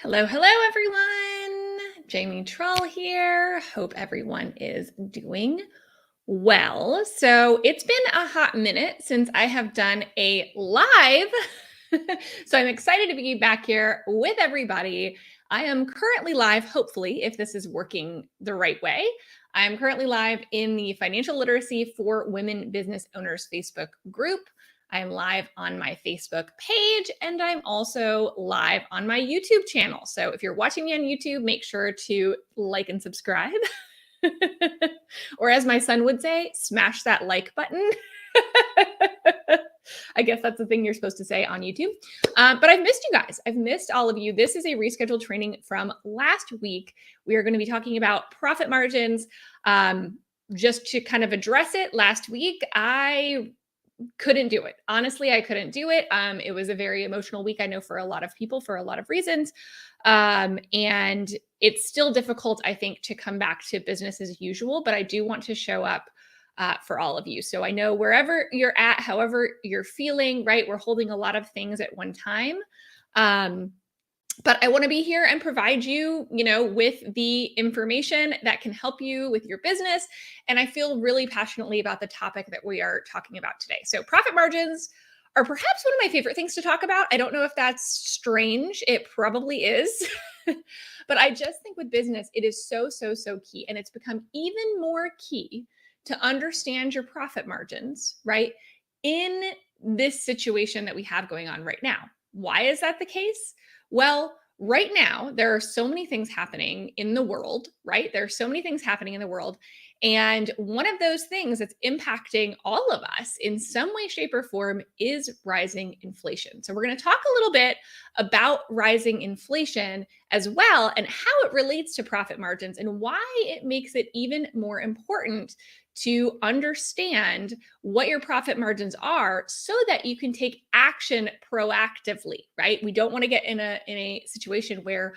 Hello, hello, everyone. Jamie Trull here. Hope everyone is doing well. So it's been a hot minute since I have done a live. So I'm excited to be back here with everybody. I am currently live, hopefully, if this is working the right way. I'm currently live in the Financial Literacy for Women Business Owners Facebook group. I'm live on my Facebook page, and I'm also live on my YouTube channel. So if you're watching me on YouTube, make sure to like and subscribe. Or as my son would say, smash that like button. I guess that's the thing you're supposed to say on YouTube. But I've missed you guys. I've missed all of you. This is a rescheduled training from last week. We are going to be talking about profit margins. Just to kind of address it, last week, I couldn't do it. Honestly, I couldn't do it. It was a very emotional week, I know, for a lot of people for a lot of reasons. And it's still difficult, I think, to come back to business as usual, but I do want to show up for all of you. So I know wherever you're at, however you're feeling, right? We're holding a lot of things at one time. But I want to be here and provide you, with the information that can help you with your business. And I feel really passionately about the topic that we are talking about today. So profit margins are perhaps one of my favorite things to talk about. I don't know if that's strange. It probably is. But I just think with business, it is so, so, so key. And it's become even more key to understand your profit margins, right? In this situation that we have going on right now. Why is that the case? Well, right now, there are so many things happening in the world, right? There are so many things happening in the world. And one of those things that's impacting all of us in some way, shape, or form is rising inflation. So we're going to talk a little bit about rising inflation as well and how it relates to profit margins and why it makes it even more important to understand what your profit margins are so that you can take action proactively, right? We don't want to get in a situation where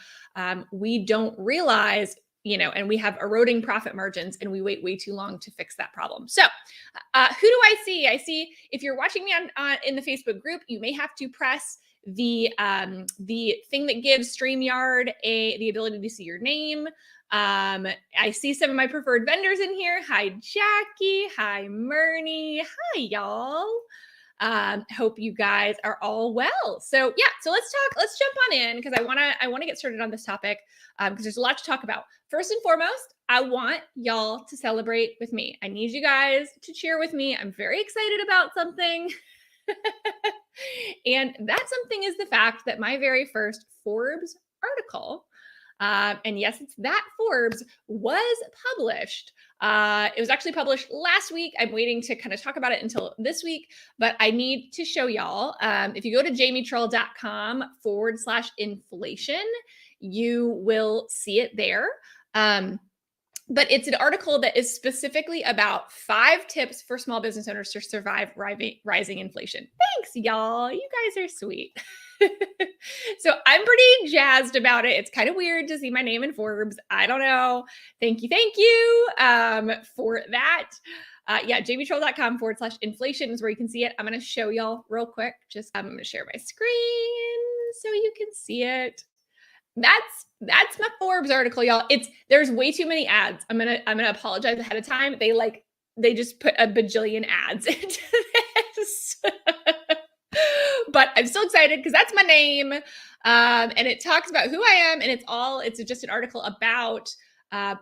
we don't realize, and we have eroding profit margins and we wait way too long to fix that problem. So who do I see? I see, if you're watching me on in the Facebook group, you may have to press the thing that gives StreamYard the ability to see your name. I see some of my preferred vendors in here. Hi, Jackie. Hi, Myrnie. Hi, y'all. Hope you guys are all well. So yeah, so let's jump on in because I want to get started on this topic because there's a lot to talk about. First and foremost, I want y'all to celebrate with me. I need you guys to cheer with me. I'm very excited about something. And that something is the fact that my very first Forbes article, and yes, it's that Forbes, was published. It was actually published last week. I'm waiting to kind of talk about it until this week, but I need to show y'all. If you go to jamietrull.com/inflation, you will see it there. But it's an article that is specifically about 5 tips for small business owners to survive rising inflation. Thanks, y'all. You guys are sweet. So I'm pretty jazzed about it. It's kind of weird to see my name in Forbes. I don't know. Thank you for that. jamietrull.com/inflation is where you can see it. I'm going to show y'all real quick. I'm going to share my screen so you can see it. That's my Forbes article, y'all. There's way too many ads. I'm gonna apologize ahead of time. They just put a bajillion ads into this. But I'm so excited because that's my name. And it talks about who I am, and it's just an article about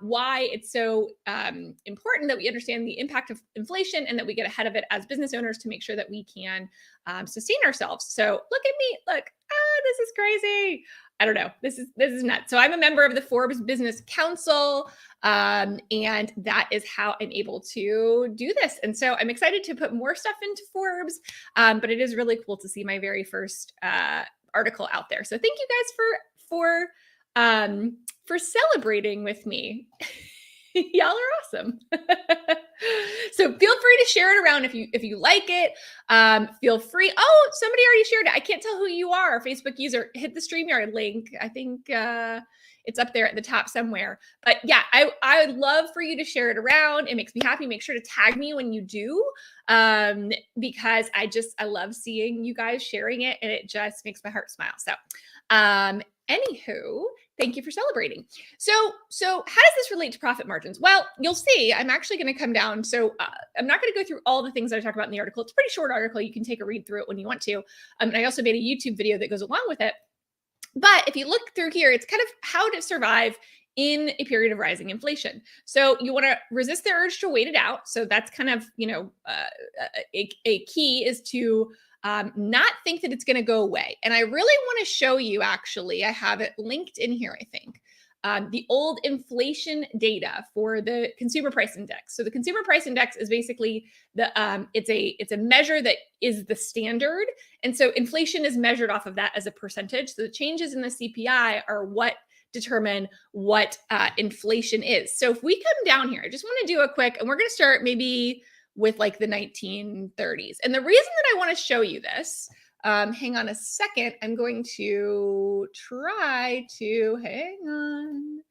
why it's so important that we understand the impact of inflation and that we get ahead of it as business owners to make sure that we can sustain ourselves. So look at me, look, this is crazy. I don't know. This is nuts. So I'm a member of the Forbes Business Council, and that is how I'm able to do this. And so I'm excited to put more stuff into Forbes, but it is really cool to see my very first article out there. So thank you guys for celebrating with me. Y'all are awesome. So feel free to share it around if you like it. Feel free. Oh, somebody already shared it. I can't tell who you are. Facebook user, hit the StreamYard link. I think it's up there at the top somewhere. But yeah, I would love for you to share it around. It makes me happy. Make sure to tag me when you do, because I love seeing you guys sharing it, and it just makes my heart smile. So Anywho, thank you for celebrating. So how does this relate to profit margins? Well, you'll see, I'm actually going to come down. So I'm not going to go through all the things that I talk about in the article. It's a pretty short article. You can take a read through it when you want to. And I also made a YouTube video that goes along with it. But if you look through here, it's kind of how to survive in a period of rising inflation. So you want to resist the urge to wait it out. So that's kind of, a key is to not think that it's going to go away. And I really want to show you, actually, I have it linked in here, I think, the old inflation data for the consumer price index. So the consumer price index is basically it's a measure that is the standard. And so inflation is measured off of that as a percentage. So the changes in the CPI are what determine what inflation is. So if we come down here, I just want to do a quick, and we're going to start maybe with like the 1930s. And the reason that I want to show you this, hang on a second, I'm going to try to, hang on,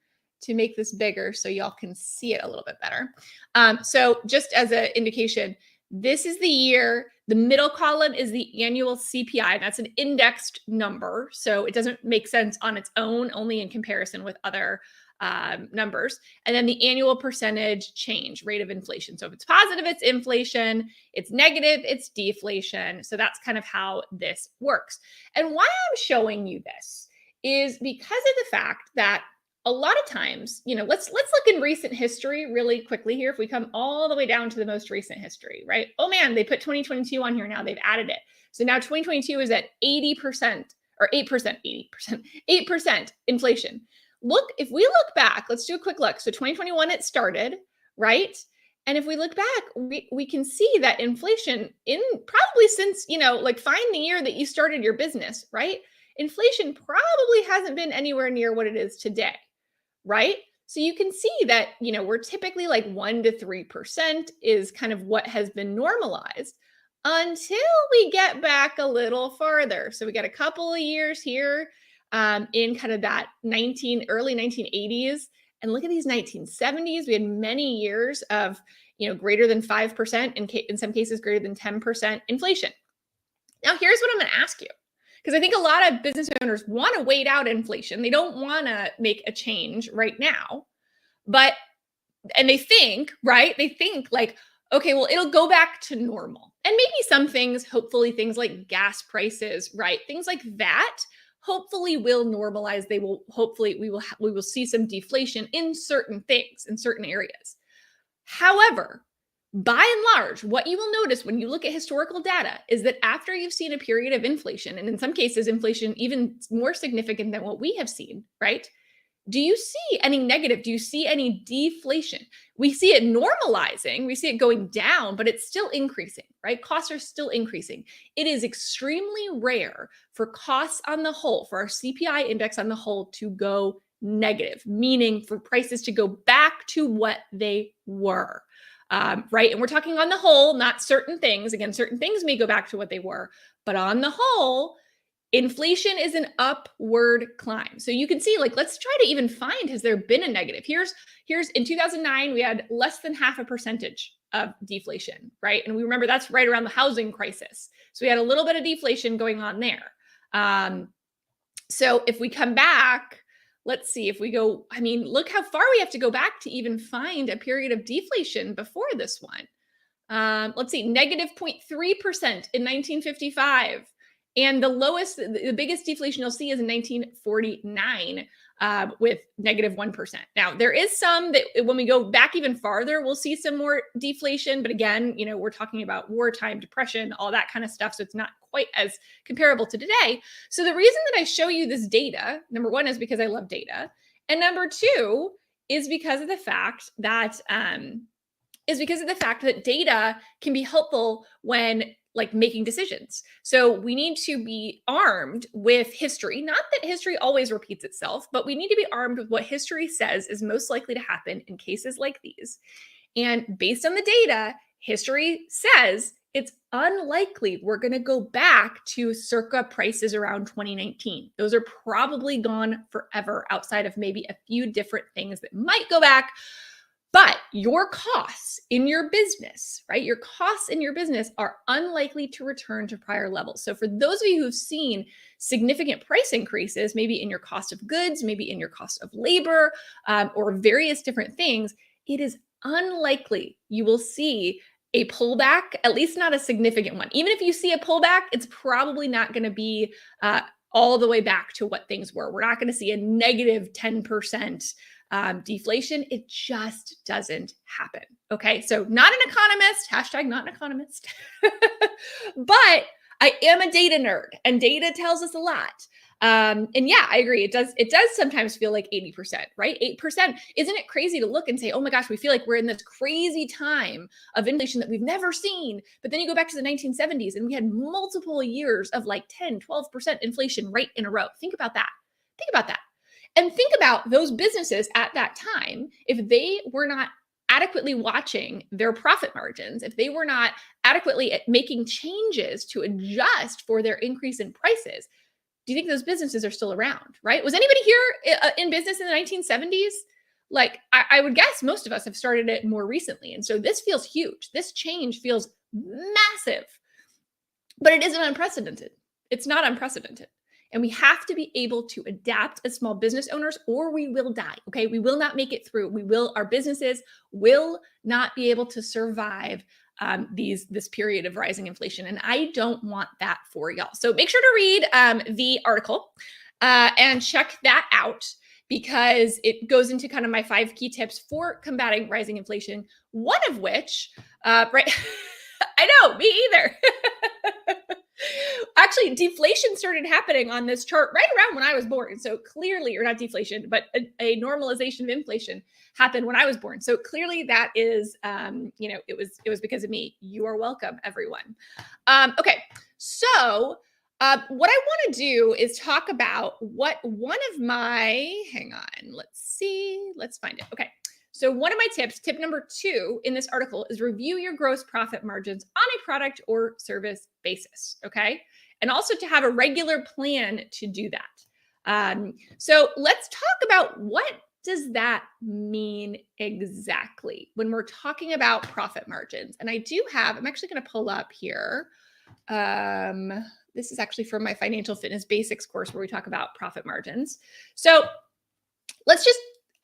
to make this bigger so y'all can see it a little bit better. So just as an indication, this is the year, the middle column is the annual CPI, and that's an indexed number. So it doesn't make sense on its own, only in comparison with other numbers. And then the annual percentage change rate of inflation. So if it's positive, it's inflation. It's negative, it's deflation. So that's kind of how this works. And why I'm showing you this is because of the fact that a lot of times, let's look in recent history really quickly here. If we come all the way down to the most recent history, right? Oh man, they put 2022 on here now. They've added it. So now 2022 is at 80% or 8% inflation. Look, if we look back, let's do a quick look. So 2021, it started, right? And if we look back, we can see that inflation in probably since, find the year that you started your business, right? Inflation probably hasn't been anywhere near what it is today, right? So you can see that, we're typically like 1 to 3% is kind of what has been normalized until we get back a little farther. So we got a couple of years here in kind of that early 1980s. And look at these 1970s. We had many years of, greater than 5%, in some cases greater than 10% inflation. Now, here's what I'm going to ask you, because I think a lot of business owners want to wait out inflation. They don't want to make a change right now, and they think, right? They think like, okay, well, it'll go back to normal. And maybe some things, hopefully things like gas prices, right? Things like that, hopefully will normalize. We will see some deflation in certain things, in certain areas. However, by and large, what you will notice when you look at historical data is that after you've seen a period of inflation, and in some cases, inflation even more significant than what we have seen, right? Do you see any negative? Do you see any deflation? We see it normalizing. We see it going down, but it's still increasing, right? Costs are still increasing. It is extremely rare for costs on the whole, for our CPI index on the whole, to go negative, meaning for prices to go back to what they were, right? And we're talking on the whole, not certain things. Again, certain things may go back to what they were, but on the whole, inflation is an upward climb. So you can see, let's try to even find, has there been a negative? Here's in 2009, we had less than 0.5% of deflation, right? And we remember that's right around the housing crisis. So we had a little bit of deflation going on there. So if we come back, let's see if we go, look how far we have to go back to even find a period of deflation before this one. Let's see, negative 0.3% in 1955. And the biggest deflation you'll see is in 1949 with negative 1%. Now, there is some that when we go back even farther, we'll see some more deflation. But again, we're talking about wartime, depression, all that kind of stuff. So it's not quite as comparable to today. So the reason that I show you this data, number one, is because I love data. And number two is because of the fact that data can be helpful when making decisions. So we need to be armed with history. Not that history always repeats itself, but we need to be armed with what history says is most likely to happen in cases like these. And based on the data, history says it's unlikely we're going to go back to circa prices around 2019. Those are probably gone forever outside of maybe a few different things that might go back. But your costs in your business, right? Your costs in your business are unlikely to return to prior levels. So for those of you who've seen significant price increases, maybe in your cost of goods, maybe in your cost of labor, or various different things, it is unlikely you will see a pullback, at least not a significant one. Even if you see a pullback, it's probably not going to be all the way back to what things were. We're not going to see a negative 10% deflation. It just doesn't happen. Okay. So not an economist, hashtag not an economist, but I am a data nerd and data tells us a lot. And yeah, I agree. It does sometimes feel like 80%, right? 8%. Isn't it crazy to look and say, oh my gosh, we feel like we're in this crazy time of inflation that we've never seen. But then you go back to the 1970s and we had multiple years of like 10, 12% inflation right in a row. Think about that. Think about that. And think about those businesses at that time, if they were not adequately watching their profit margins, if they were not adequately making changes to adjust for their increase in prices, do you think those businesses are still around, right? Was anybody here in business in the 1970s? Like, I would guess most of us have started it more recently. And so this feels huge. This change feels massive, but it isn't unprecedented. It's not unprecedented. And we have to be able to adapt as small business owners or we will die. Okay. We will not make it through. Our businesses will not be able to survive this period of rising inflation. And I don't want that for y'all. So make sure to read the article and check that out because it goes into kind of my 5 key tips for combating rising inflation. One of which, right? I know, me either. Actually, deflation started happening on this chart right around when I was born. So clearly, or not deflation, but a normalization of inflation happened when I was born. So clearly that is, it was because of me. You are welcome, everyone. Okay, so what I want to do is talk about what one of my, hang on, let's find it. Okay. So one of my tips, tip number 2 in this article is review your gross profit margins on a product or service basis, okay? And also to have a regular plan to do that. So let's talk about what does that mean exactly when we're talking about profit margins. And I'm actually going to pull up here. This is actually from my Financial Fitness Basics course where we talk about profit margins. So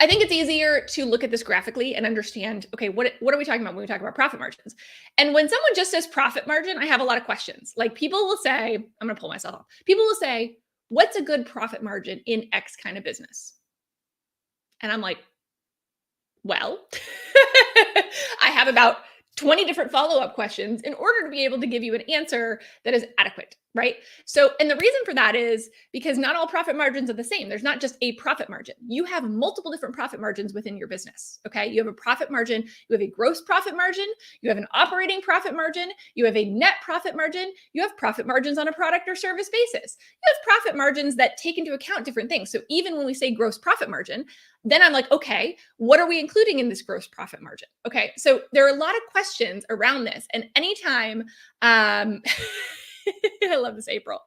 I think it's easier to look at this graphically and understand, okay, what are we talking about when we talk about profit margins? And when someone just says profit margin, I have a lot of questions. Like people will say, I'm going to pull myself off. People will say, what's a good profit margin in X kind of business? And I'm like, well, I have about 20 different follow-up questions in order to be able to give you an answer that is adequate, right? So, and the reason for that is because not all profit margins are the same. There's not just a profit margin. You have multiple different profit margins within your business, okay? You have a profit margin, you have a gross profit margin, you have an operating profit margin, you have a net profit margin, you have profit margins on a product or service basis. You have profit margins that take into account different things. So even when we say gross profit margin, then I'm like, okay, what are we including in this gross profit margin? Okay, so there are a lot of questions around this. And anytime, I love this, April.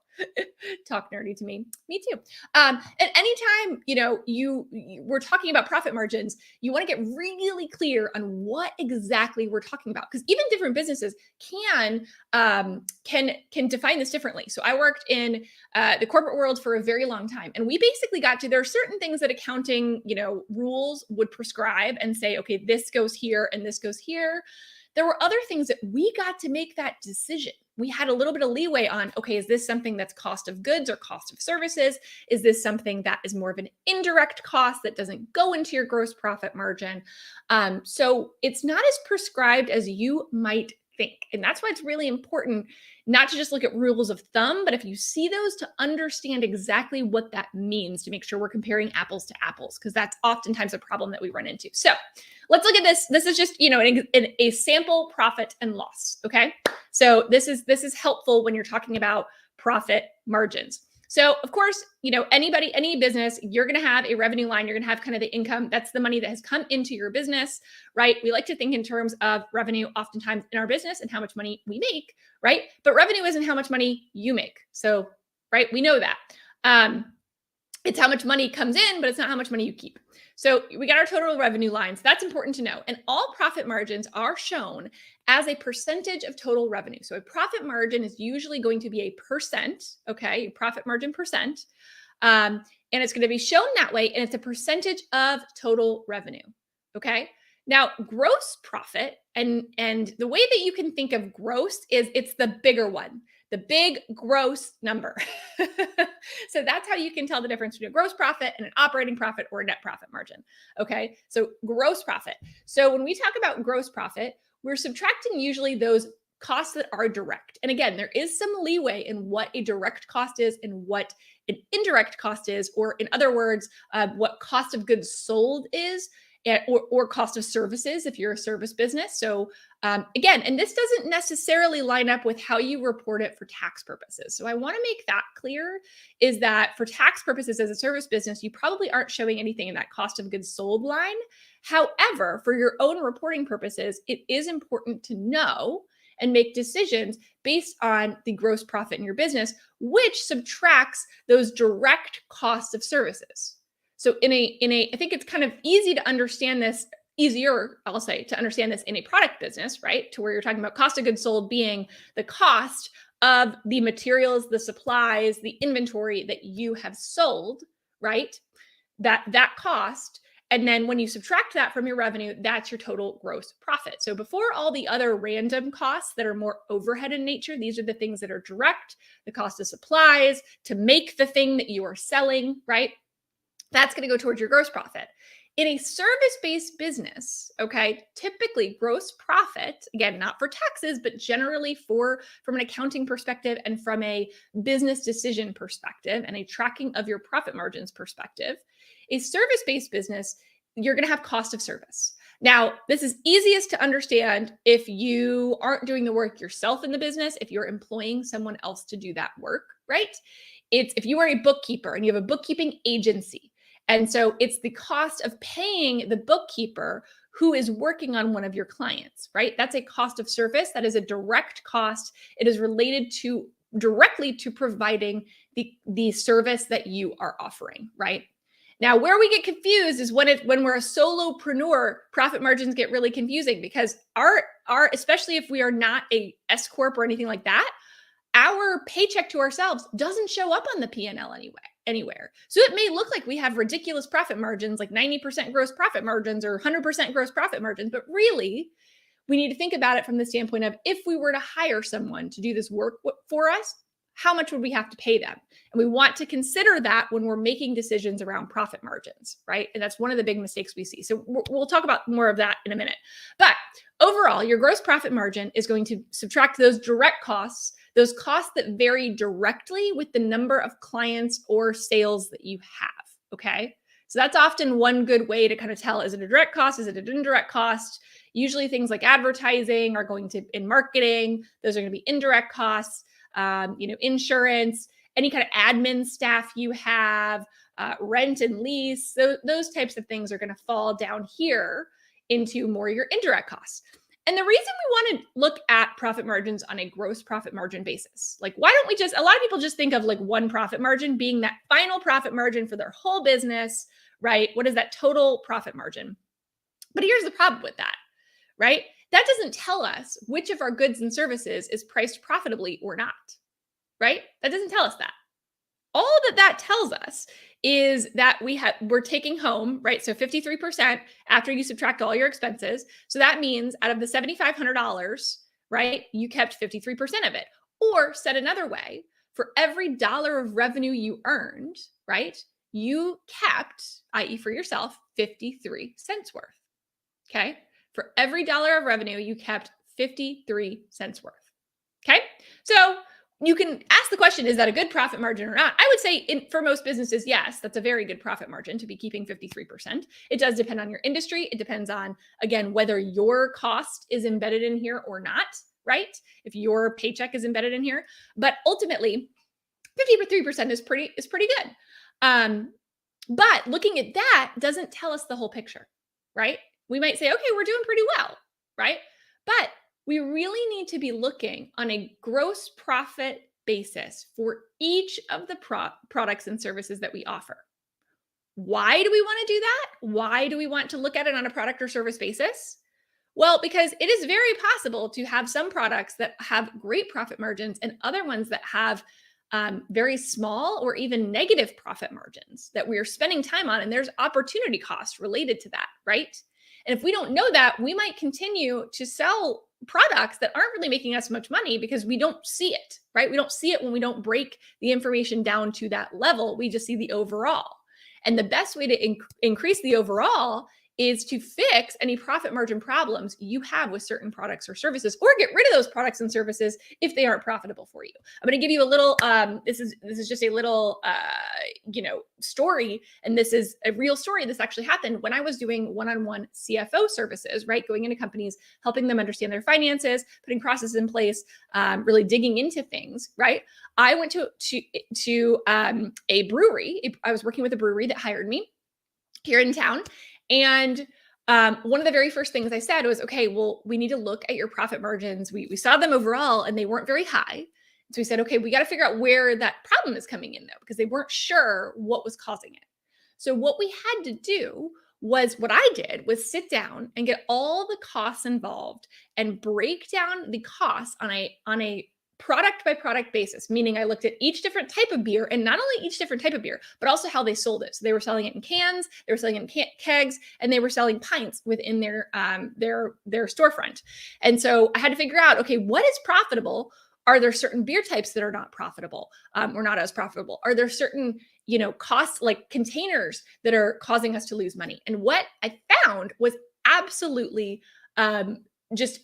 Talk nerdy to me. Me too. And anytime, we're talking about profit margins, you want to get really clear on what exactly we're talking about. Because even different businesses can define this differently. So I worked in the corporate world for a very long time. And we basically there are certain things that accounting, rules would prescribe and say, okay, this goes here and this goes here. There were other things that we got to make that decision. We had a little bit of leeway on, okay, is this something that's cost of goods or cost of services? Is this something that is more of an indirect cost that doesn't go into your gross profit margin? So it's not as prescribed as you might think. And that's why it's really important not to just look at rules of thumb, but if you see those, to understand exactly what that means to make sure we're comparing apples to apples, because that's oftentimes a problem that we run into. So let's look at this. This is just, a sample profit and loss. Okay. So this is helpful when you're talking about profit margins. So of course, any business, you're going to have a revenue line. You're going to have kind of the income. That's the money that has come into your business, right? We like to think in terms of revenue oftentimes in our business and how much money we make, right? But revenue isn't how much money you make. So, right, we know that. It's how much money comes in, but it's not how much money you keep. So we got our total revenue lines. That's important to know. And all profit margins are shown as a percentage of total revenue. So a profit margin is usually going to be a percent, okay, profit margin percent. And it's going to be shown that way. And it's a percentage of total revenue, okay? Now, gross profit, and the way that you can think of gross is it's the bigger one, the big gross number. So that's how you can tell the difference between a gross profit and an operating profit or a net profit margin. Okay. So gross profit. So when we talk about gross profit, we're subtracting usually those costs that are direct. And again, there is some leeway in what a direct cost is and what an indirect cost is, or in other words, what cost of goods sold is, or cost of services if you're a service business. So again, and this doesn't necessarily line up with how you report it for tax purposes. So I want to make that clear, is that for tax purposes as a service business, you probably aren't showing anything in that cost of goods sold line. However, for your own reporting purposes, it is important to know and make decisions based on the gross profit in your business, which subtracts those direct costs of services. So I think it's kind of easy to understand this, easier, I'll say, to understand this in a product business, right? To where you're talking about cost of goods sold being the cost of the materials, the supplies, the inventory that you have sold, right? That cost. And then when you subtract that from your revenue, that's your total gross profit. So before all the other random costs that are more overhead in nature, these are the things that are direct, the cost of supplies to make the thing that you are selling, right? That's going to go towards your gross profit. In a service-based business, okay, typically gross profit, again, not for taxes, but generally from an accounting perspective and from a business decision perspective and a tracking of your profit margins perspective, a service-based business, you're going to have cost of service. Now, this is easiest to understand if you aren't doing the work yourself in the business, if you're employing someone else to do that work, right? It's if you are a bookkeeper and you have a bookkeeping agency. And so it's the cost of paying the bookkeeper who is working on one of your clients, right? That's a cost of service. That is a direct cost. It is related directly to providing the service that you are offering, right? Now, where we get confused is when we're a solopreneur, profit margins get really confusing because our especially if we are not a S corp or anything like that, our paycheck to ourselves doesn't show up on the P&L anywhere. So it may look like we have ridiculous profit margins, like 90% gross profit margins or 100% gross profit margins, but really we need to think about it from the standpoint of if we were to hire someone to do this work for us, how much would we have to pay them? And we want to consider that when we're making decisions around profit margins, right? And that's one of the big mistakes we see. So we'll talk about more of that in a minute. But overall, your gross profit margin is going to subtract those direct costs, those costs that vary directly with the number of clients or sales that you have, okay? So that's often one good way to kind of tell, is it a direct cost? Is it an indirect cost? Usually things like advertising are going to, in marketing, those are going to be indirect costs. Insurance, any kind of admin staff you have, rent and lease, those types of things are going to fall down here into more your indirect costs. And the reason we want to look at profit margins on a gross profit margin basis, like why don't we a lot of people just think of like one profit margin being that final profit margin for their whole business, right? What is that total profit margin? But here's the problem with that, right? That doesn't tell us which of our goods and services is priced profitably or not, right? That doesn't tell us that. All that tells us is that we're taking home, right? So 53% after you subtract all your expenses. So that means out of the $7,500, right, you kept 53% of it. Or said another way, for every dollar of revenue you earned, right, you kept, i.e. for yourself, 53 cents worth, okay? For every dollar of revenue, you kept 53 cents worth. Okay. So you can ask the question, is that a good profit margin or not? I would say for most businesses, yes, that's a very good profit margin to be keeping 53%. It does depend on your industry. It depends on, again, whether your cost is embedded in here or not, right? If your paycheck is embedded in here. But ultimately, 53% is pretty good. But looking at that doesn't tell us the whole picture, right? We might say, okay, we're doing pretty well, right? But we really need to be looking on a gross profit basis for each of the products and services that we offer, Why do we want to do that? Why do we want to look at it on a product or service basis? Well, because it is very possible to have some products that have great profit margins and other ones that have very small or even negative profit margins that we are spending time on. And there's opportunity cost related to that, right? And if we don't know that, we might continue to sell products that aren't really making us much money because we don't see it, right? We don't see it when we don't break the information down to that level. We just see the overall. And the best way to increase the overall is to fix any profit margin problems you have with certain products or services, or get rid of those products and services if they aren't profitable for you. I'm going to give you a little, this is just a little, story. And this is a real story. This actually happened when I was doing one-on-one CFO services, right? Going into companies, helping them understand their finances, putting processes in place, really digging into things, right? I went to a brewery. I was working with a brewery that hired me here in town. And one of the very first things I said was, okay, well, we need to look at your profit margins. We saw them overall and they weren't very high. So we said, okay, we got to figure out where that problem is coming in though, because they weren't sure what was causing it. So what we had to do was, what I did was sit down and get all the costs involved and break down the costs on a product by product basis, meaning I looked at each different type of beer, and not only each different type of beer, but also how they sold it. So they were selling it in cans, they were selling it in kegs, and they were selling pints within their storefront. And so I had to figure out, okay, what is profitable? Are there certain beer types that are not profitable or not as profitable? Are there certain, costs like containers that are causing us to lose money? And what I found was absolutely just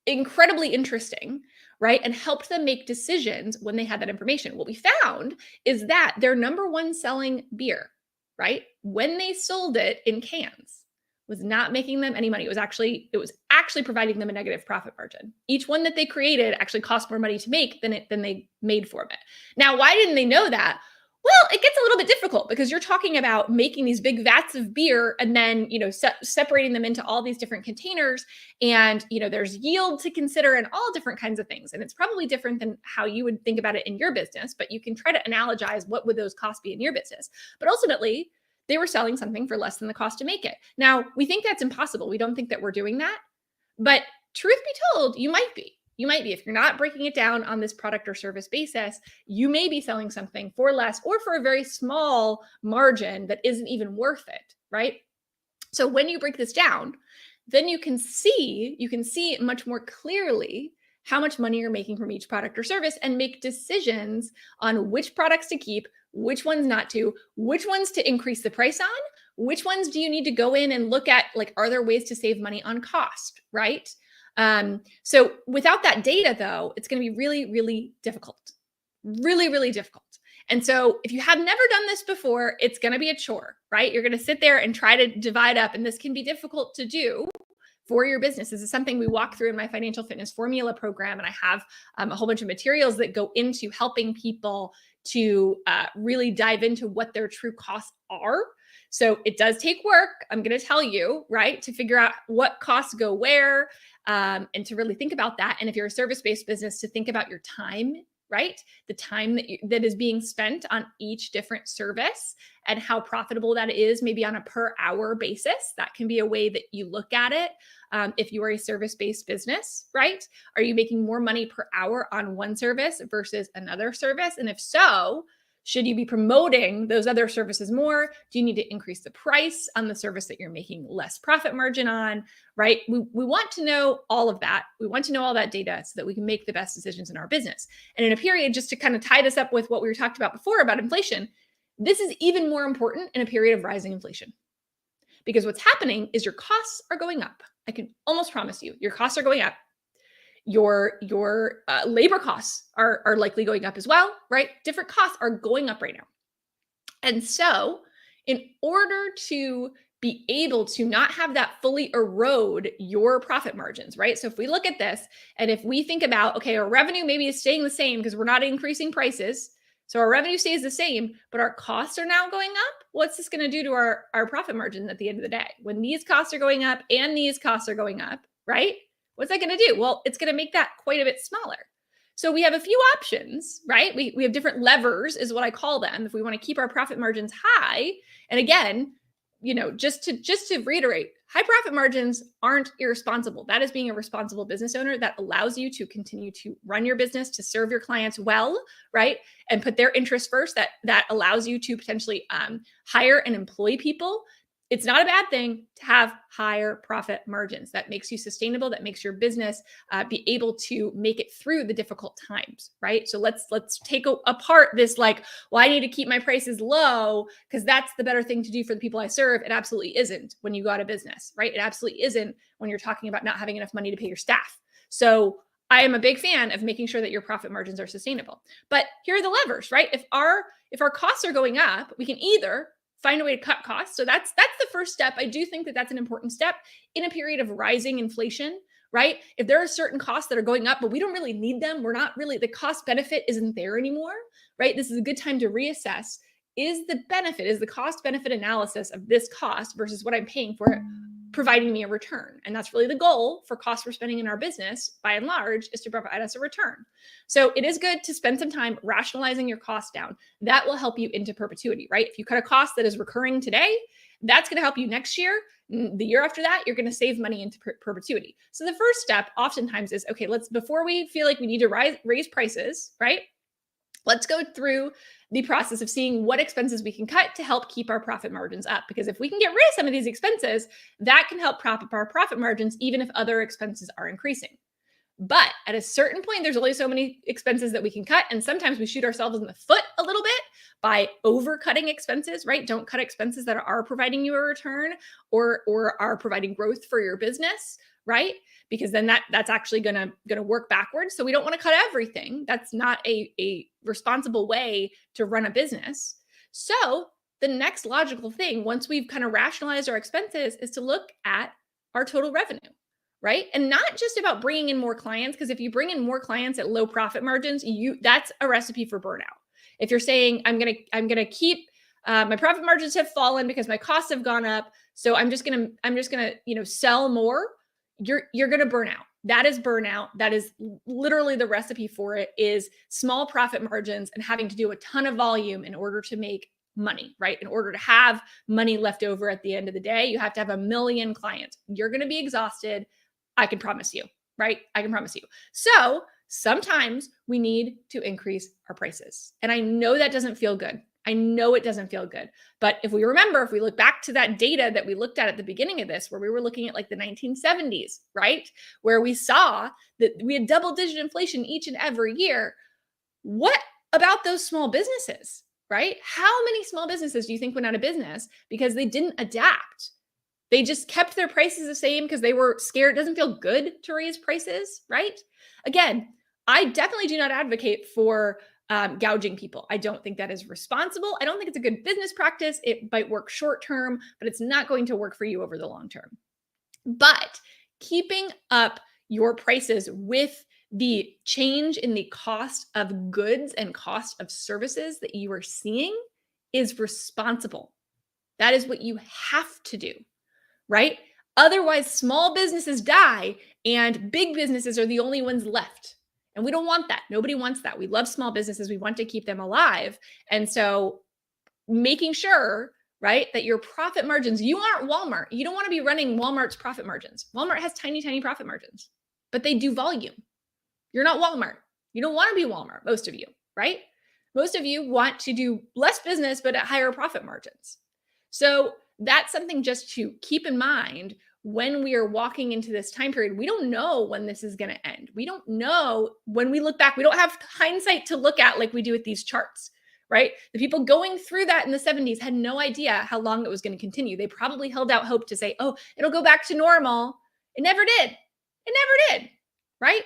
incredibly interesting, right? And helped them make decisions when they had that information. What we found is that their number one selling beer, right, when they sold it in cans, was not making them any money. It was actually providing them a negative profit margin. Each one that they created actually cost more money to make than they made for it. Now, why didn't they know that? Well, it gets a little bit difficult because you're talking about making these big vats of beer and then, separating them into all these different containers. And, there's yield to consider and all different kinds of things. And it's probably different than how you would think about it in your business, but you can try to analogize what would those costs be in your business. But ultimately, they were selling something for less than the cost to make it. Now, we think that's impossible. We don't think that we're doing that. But truth be told, you might be. You might be. If you're not breaking it down on this product or service basis, you may be selling something for less or for a very small margin that isn't even worth it, right? So when you break this down, then you can see much more clearly how much money you're making from each product or service and make decisions on which products to keep, which ones not to, which ones to increase the price on, which ones do you need to go in and look at, like, are there ways to save money on cost, right? So without that data though, it's going to be really, really difficult, really, really difficult. And so if you have never done this before, it's going to be a chore, right? You're going to sit there and try to divide up, and this can be difficult to do for your business. This is something we walk through in my financial fitness formula program. And I have a whole bunch of materials that go into helping people to really dive into what their true costs are. So it does take work, I'm going to tell you, right, to figure out what costs go where, and to really think about that. And if you're a service-based business, to think about your time, right? The time that is being spent on each different service and how profitable that is, maybe on a per hour basis. That can be a way that you look at it. If you are a service-based business, right? Are you making more money per hour on one service versus another service? And if so, should you be promoting those other services more? Do you need to increase the price on the service that you're making less profit margin on, right? We want to know all of that. We want to know all that data so that we can make the best decisions in our business. And in a period, just to kind of tie this up with what we were talked about before about inflation, this is even more important in a period of rising inflation. Because what's happening is your costs are going up. I can almost promise you, your costs are going up. Your labor costs are likely going up as well, right? Different costs are going up right now. And so in order to be able to not have that fully erode your profit margins, right? So if we look at this and if we think about, okay, our revenue maybe is staying the same because we're not increasing prices. So our revenue stays the same, but our costs are now going up. What's this going to do to our profit margin at the end of the day? When these costs are going up and these costs are going up, right? What's that going to do? Well, it's going to make that quite a bit smaller. So we have a few options, right? We have different levers is what I call them. If we want to keep our profit margins high, and again, just to reiterate, high profit margins aren't irresponsible. That is being a responsible business owner that allows you to continue to run your business, to serve your clients well, right? And put their interests first. That allows you to potentially hire and employ people. It's not a bad thing to have higher profit margins. That makes you sustainable. That makes your business be able to make it through the difficult times, right? So let's take apart this well, I need to keep my prices low because that's the better thing to do for the people I serve. It absolutely isn't when you go out of business, right? It absolutely isn't when you're talking about not having enough money to pay your staff. So I am a big fan of making sure that your profit margins are sustainable. But here are the levers, right? If our costs are going up, we can either find a way to cut costs. So that's the first step. I do think that that's an important step in a period of rising inflation, right? If there are certain costs that are going up, but we don't really need them, we're not really, the cost benefit isn't there anymore, right? This is a good time to reassess. Is the cost benefit analysis of this cost versus what I'm paying for it providing me a return? And that's really the goal for costs we're spending in our business, by and large, is to provide us a return. So it is good to spend some time rationalizing your costs down. That will help you into perpetuity, right? If you cut a cost that is recurring today, that's going to help you next year. The year after that, you're going to save money into perpetuity. So the first step oftentimes is, okay, before we feel like we need to raise prices, right? Let's go through the process of seeing what expenses we can cut to help keep our profit margins up. Because if we can get rid of some of these expenses, that can help prop up our profit margins, even if other expenses are increasing. But at a certain point, there's only so many expenses that we can cut. And sometimes we shoot ourselves in the foot a little bit by overcutting expenses, right? Don't cut expenses that are providing you a return or are providing growth for your business, right? Because then that's actually gonna work backwards. So we don't want to cut everything. That's not a responsible way to run a business. So the next logical thing, once we've kind of rationalized our expenses, is to look at our total revenue, right? And not just about bringing in more clients, because if you bring in more clients at low profit margins, that's a recipe for burnout. If you're saying I'm gonna keep my profit margins have fallen because my costs have gone up, so I'm just gonna sell more, you're gonna burn out. That is burnout. That is literally the recipe for it, is small profit margins and having to do a ton of volume in order to make money, right? In order to have money left over at the end of the day, you have to have 1 million clients. You're going to be exhausted. I can promise you, right? I can promise you. So sometimes we need to increase our prices. And I know that doesn't feel good. I know it doesn't feel good. But if we look back to that data that we looked at the beginning of this, where we were looking at the 1970s, right? Where we saw that we had double-digit inflation each and every year. What about those small businesses, right? How many small businesses do you think went out of business because they didn't adapt? They just kept their prices the same because they were scared. It doesn't feel good to raise prices, right? Again, I definitely do not advocate for gouging people. I don't think that is responsible. I don't think it's a good business practice. It might work short term, but it's not going to work for you over the long term. But keeping up your prices with the change in the cost of goods and cost of services that you are seeing is responsible. That is what you have to do, right? Otherwise, small businesses die and big businesses are the only ones left. And we don't want that. Nobody wants that. We love small businesses. We want to keep them alive. And so making sure, right, that your profit margins, you aren't Walmart. You don't want to be running Walmart's profit margins. Walmart has tiny, tiny profit margins, but they do volume. You're not Walmart. You don't want to be Walmart, most of you, right? Most of you want to do less business, but at higher profit margins. So that's something just to keep in mind when we are walking into this time period. We don't know when this is going to end. We don't know when we look back. We don't have hindsight to look at like we do with these charts, right? The people going through that in the 70s had no idea how long it was going to continue. They probably held out hope to say, oh, it'll go back to normal. It never did. It never did, right?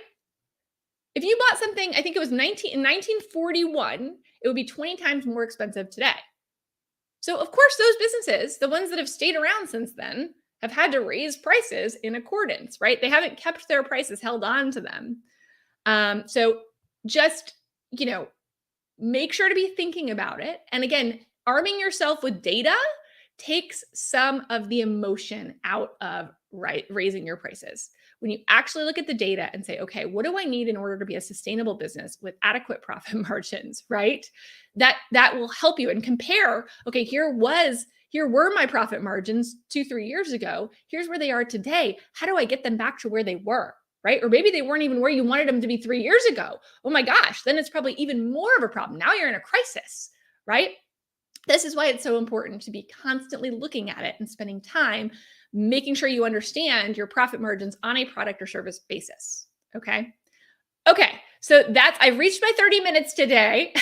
If you bought something, I think it was in 1941, it would be 20 times more expensive today. So of course, those businesses, the ones that have stayed around since then, have had to raise prices in accordance, right? They haven't kept their prices held on to them. So just, make sure to be thinking about it. And again, arming yourself with data takes some of the emotion out of raising your prices. when you actually look at the data and say, okay, what do I need in order to be a sustainable business with adequate profit margins, right? That will help you and compare, okay, here were my profit margins 2-3 years ago. Here's where they are today. How do I get them back to where they were, right? Or maybe they weren't even where you wanted them to be 3 years ago. Oh my gosh, then it's probably even more of a problem. Now you're in a crisis, right? This is why it's so important to be constantly looking at it and spending time making sure you understand your profit margins on a product or service basis. Okay. Okay. So I've reached my 30 minutes today.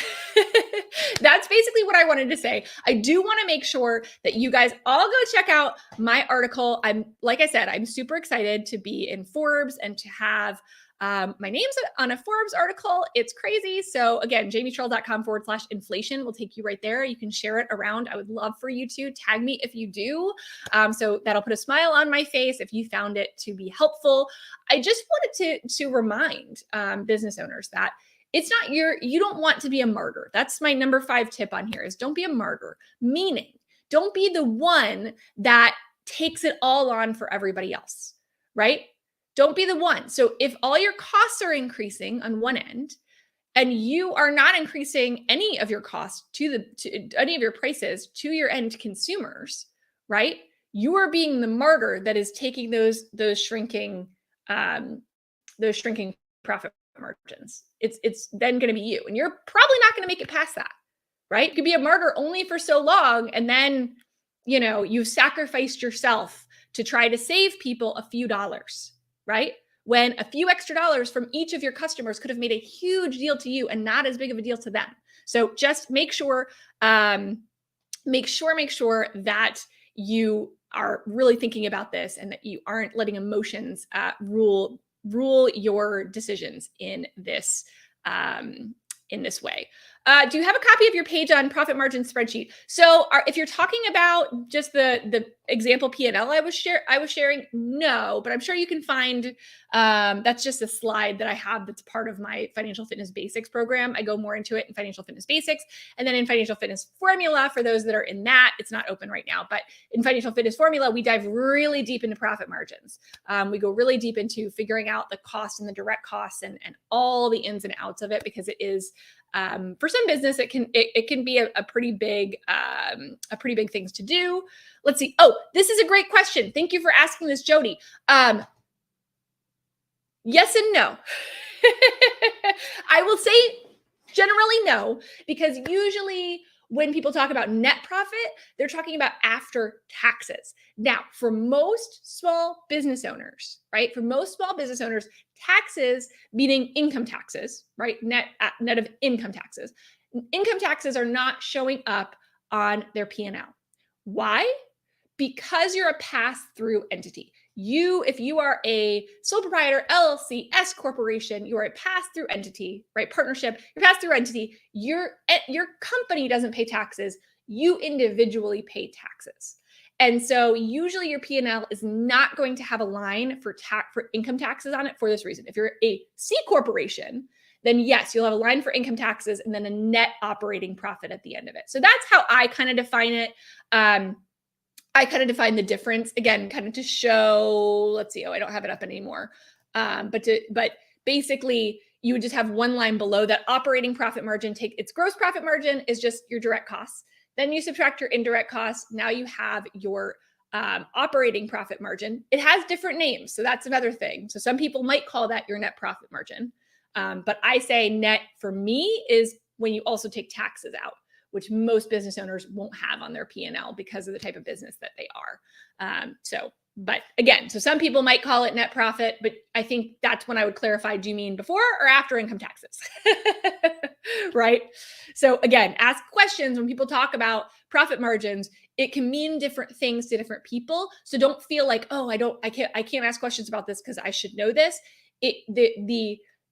That's basically what I wanted to say. I do want to make sure that you guys all go check out my article. Like I said, I'm super excited to be in Forbes and to have my name's on a Forbes article. It's crazy. So again, jamietrull.com/inflation will take you right there. You can share it around. I would love for you to tag me if you do. So that'll put a smile on my face if you found it to be helpful. I just wanted to remind business owners that it's not you don't want to be a martyr. That's my number 5 tip on here is don't be a martyr, meaning don't be the one that takes it all on for everybody else, right? Don't be the one. So if all your costs are increasing on one end and you are not increasing any of your costs to any of your prices to your end consumers, right? You are being the martyr that is taking those shrinking profit margins. It's then going to be you, and you're probably not going to make it past that, right? You could be a martyr only for so long, and then you've sacrificed yourself to try to save people a few dollars, right? When a few extra dollars from each of your customers could have made a huge deal to you and not as big of a deal to them. So just make sure that you are really thinking about this and that you aren't letting emotions rule your decisions in this way. Do you have a copy of your page on profit margin spreadsheet? So if you're talking about just the example P&L I was sharing, no, but I'm sure you can find, that's just a slide that I have that's part of my Financial Fitness Basics program. I go more into it in Financial Fitness Basics. And then in Financial Fitness Formula, for those that are in that, it's not open right now, but in Financial Fitness Formula, we dive really deep into profit margins. We go really deep into figuring out the cost and the direct costs and all the ins and outs of it, because it is, for some business, it can be a pretty big things to do. Let's see. Oh, this is a great question. Thank you for asking this, Jody. Yes and no. I will say generally no, because usually when people talk about net profit, they're talking about after taxes. Now, for most small business owners, right? For most small business owners, taxes, meaning income taxes, right? Net of income taxes. Income taxes are not showing up on their P&L. Why? Because you're a pass-through entity. If you are a sole proprietor, LLC, S corporation, you are a pass-through entity, right? Partnership, you're a pass-through entity. Your company doesn't pay taxes. You individually pay taxes. And so usually your P&L is not going to have a line for income taxes on it for this reason. If you're a C corporation, then yes, you'll have a line for income taxes and then a net operating profit at the end of it. So that's how I kind of define it. I kind of define the difference again, kind of to show, let's see, I don't have it up anymore. But basically you would just have one line below that operating profit margin, take its gross profit margin is just your direct costs. Then you subtract your indirect costs. Now you have your operating profit margin. It has different names. So that's another thing. So some people might call that your net profit margin. But I say net for me is when you also take taxes out, which most business owners won't have on their P&L because of the type of business that they are. But again, so some people might call it net profit, but I think that's when I would clarify, do you mean before or after income taxes? Right? So again, ask questions when people talk about profit margins. It can mean different things to different people. So don't feel like, oh, I can't ask questions about this because I should know this.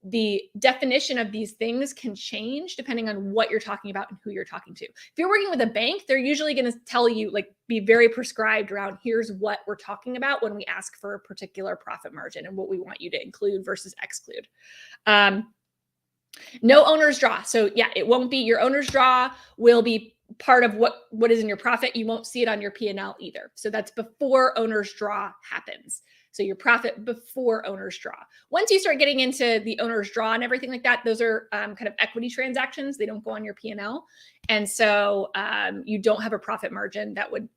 The definition of these things can change depending on what you're talking about and who you're talking to. If you're working with a bank, they're usually going to tell you, be very prescribed around here's what we're talking about when we ask for a particular profit margin and what we want you to include versus exclude. No owner's draw. So yeah, it won't be your owner's draw will be part of what is in your profit. You won't see it on your P&L either. So that's before owner's draw happens. So your profit before owner's draw. Once you start getting into the owner's draw and everything like that, those are kind of equity transactions. They don't go on your P&L. And so you don't have a profit margin that would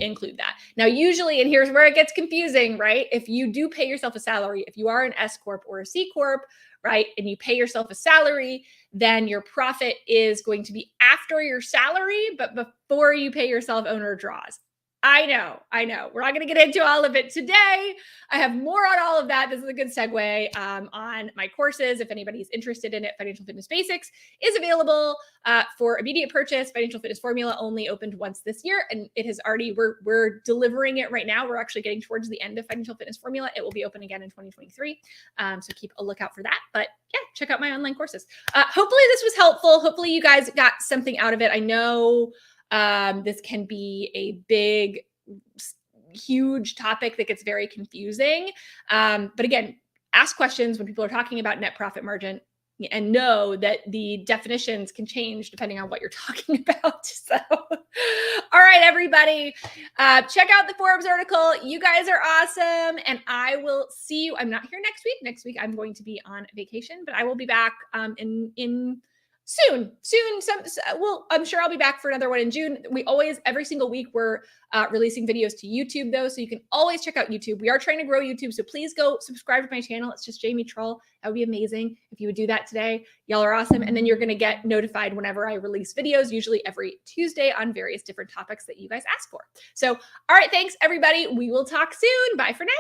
include that. Now, usually, and here's where it gets confusing, right? If you do pay yourself a salary, if you are an S Corp or a C Corp, right, and you pay yourself a salary, then your profit is going to be after your salary, but before you pay yourself owner draws. I know. We're not going to get into all of it today. I have more on all of that. This is a good segue on my courses. If anybody's interested in it, Financial Fitness Basics is available for immediate purchase. Financial Fitness Formula only opened once this year, and it has already, we're delivering it right now. We're actually getting towards the end of Financial Fitness Formula. It will be open again in 2023. So keep a lookout for that. But yeah, check out my online courses. Hopefully this was helpful. Hopefully you guys got something out of it. I know this can be a big, huge topic that gets very confusing. But again, ask questions when people are talking about net profit margin, and know that the definitions can change depending on what you're talking about. So, all right, everybody, check out the Forbes article. You guys are awesome. And I will see you. I'm not here next week. Next week, I'm going to be on vacation, but I will be back in soon. Well, I'm sure I'll be back for another one in June. We always, every single week, we're releasing videos to YouTube though. So you can always check out YouTube. We are trying to grow YouTube. So please go subscribe to my channel. It's just Jamie Trull. That would be amazing if you would do that today. Y'all are awesome. And then you're going to get notified whenever I release videos, usually every Tuesday on various different topics that you guys ask for. So, all right, thanks everybody. We will talk soon. Bye for now.